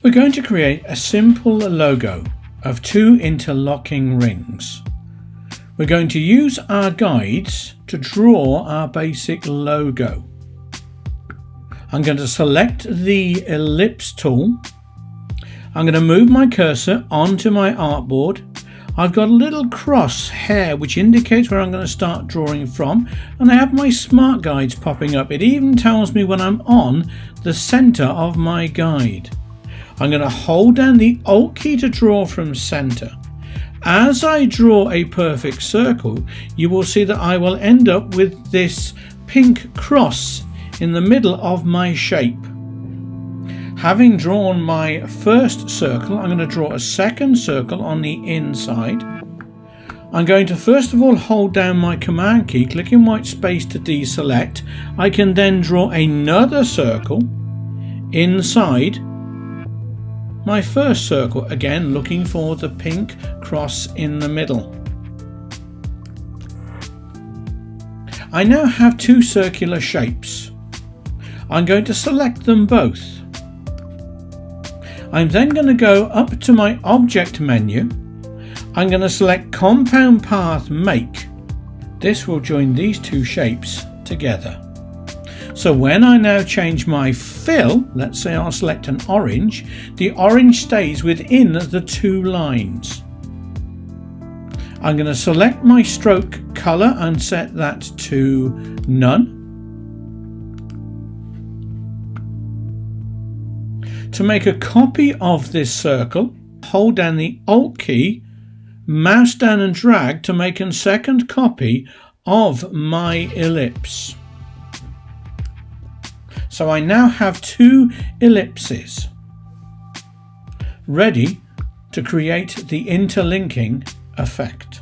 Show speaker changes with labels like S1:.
S1: We're going to create a simple logo of two interlocking rings. We're going to use our guides to draw our basic logo. I'm going to select the ellipse tool. I'm going to move my cursor onto my artboard. I've got a little cross hair which indicates where I'm going to start drawing from, and I have my smart guides popping up. It even tells me when I'm on the center of my guide. I'm going to hold down the Alt key to draw from center. As I draw a perfect circle, you will see that I will end up with this pink cross in the middle of my shape. Having drawn my first circle, I'm going to draw a second circle on the inside. I'm going to first of all hold down my Command key, clicking white space to deselect. I can then draw another circle inside my first circle, again looking for the pink cross in the middle. I now have two circular shapes. I'm going to select them both. I'm then going to go up to my object menu. I'm going to select Compound Path Make. This will join these two shapes together. So when I now change my fill, let's say I'll select an orange, the orange stays within the two lines. I'm going to select my stroke color and set that to none. To make a copy of this circle, hold down the Alt key, mouse down and drag to make a second copy of my ellipse. So I now have two ellipses ready to create the interlinking effect.